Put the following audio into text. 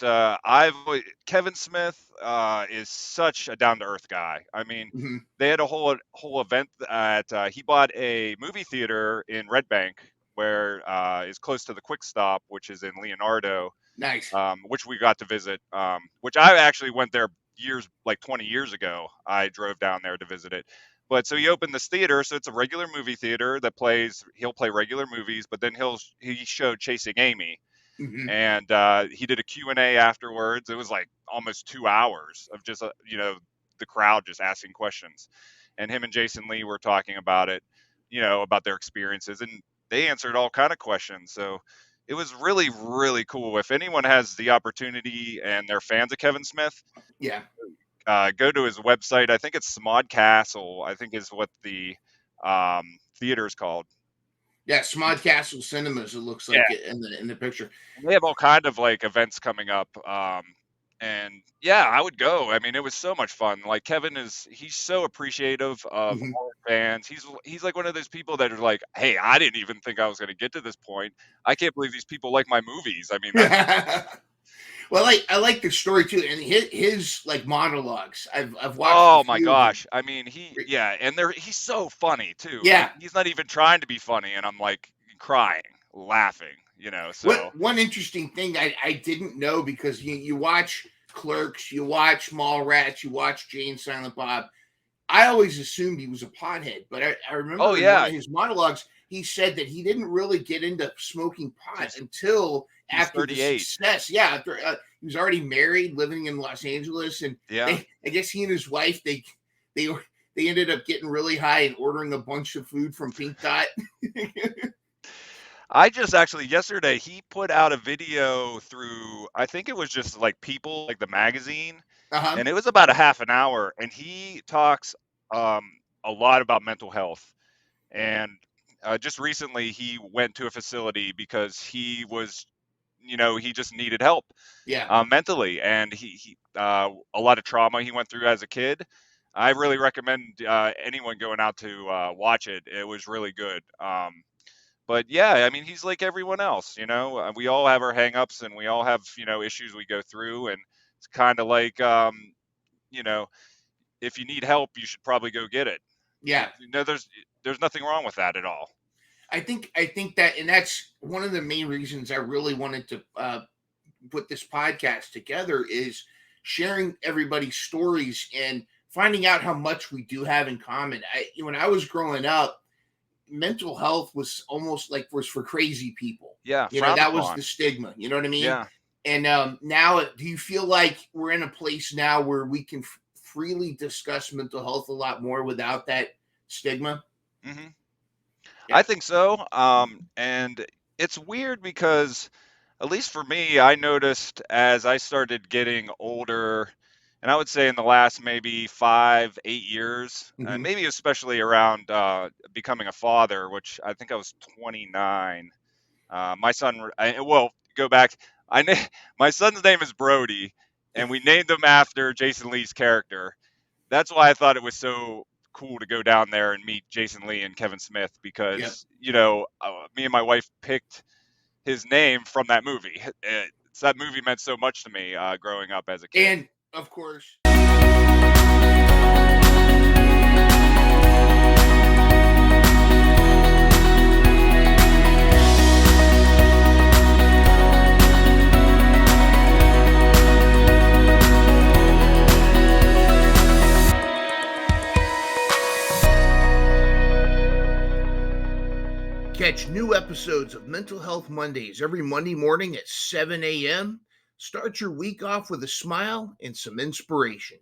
but Kevin Smith is such a down to earth guy. I mean, Mm-hmm. they had a whole event at he bought a movie theater in Red Bank where is close to the Quick Stop, which is in Leonardo, Nice. which we got to visit. Which I actually went there like 20 years ago. I drove down there to visit it. But so he opened this theater, so it's a regular movie theater that he'll play regular movies, but then he showed Chasing Amy, Mm-hmm. and he did a Q&A afterwards. It was like almost 2 hours of just the crowd just asking questions, and him and Jason Lee were talking about it, about their experiences, and they answered all kind of questions. So it was really, really cool. If anyone has the opportunity and they're fans of Kevin Smith, Yeah. go to his website. I think it's Smod Castle, I think is what the theater is called. Yeah, Smod Castle Cinemas, it looks Yeah, like it in the picture. they have all kind of like events coming up. And yeah, I would go. I mean, it was so much fun. Like he's so appreciative of Mm-hmm. all fans. He's like one of those people that are like, hey, I didn't even think I was going to get to this point. I can't believe these people like my movies. I mean, that's Well, I like the story too, and his like monologues. I've watched a oh my few of them. gosh. I mean, and he's so funny too. Like Yeah. he's not even trying to be funny, and I'm like crying, laughing. So One interesting thing I didn't know, because you watch Clerks, you watch Mallrats, you watch Jay and Silent Bob. I always assumed he was a pothead, but I oh remember in one yeah, of his monologues, he said that he didn't really get into smoking pot he's until he's after the 38. success. Yeah, after he was already married, living in Los Angeles, and Yeah. I guess he and his wife they they ended up getting really high and ordering a bunch of food from Pink Dot. I just actually yesterday he put out a video through, I think it was just like People, like the magazine, Uh-huh. and it was about a half an hour, and he talks um, a lot about mental health. And just recently he went to a facility because he just needed help Yeah. mentally, and he a lot of trauma he went through as a kid. I really recommend anyone going out to watch it. It was really good. But yeah, I mean, he's like everyone else, we all have our hangups and we all have, issues we go through. And it's kind of like, you know, if you need help, you should probably go get it. Yeah. There's nothing wrong with that at all. I think that, and that's one of the main reasons I really wanted to put this podcast together, is sharing everybody's stories and finding out how much we do have in common. When I was growing up, mental health was almost like was for crazy people. Yeah, frowned That was the upon. stigma. You know what I mean? Yeah. And now, do you feel like we're in a place now where we can freely discuss mental health a lot more without that stigma? Hmm. Yeah. I think so. And it's weird because, at least for me, I noticed as I started getting older, and I would say in the last maybe 5, 8 years, and Hmm. maybe especially around becoming a father, which I think I was 29. My son, well, go back. My son's name is Brodie, and we named him after Jason Lee's character. That's why I thought it was so cool to go down there and meet Jason Lee and Kevin Smith, Yep. because me and my wife picked his name from that movie. That movie meant so much to me growing up as a kid. And of course, catch new episodes of Mental Health Mondays every Monday morning at 7 a.m. Start your week off with a smile and some inspiration.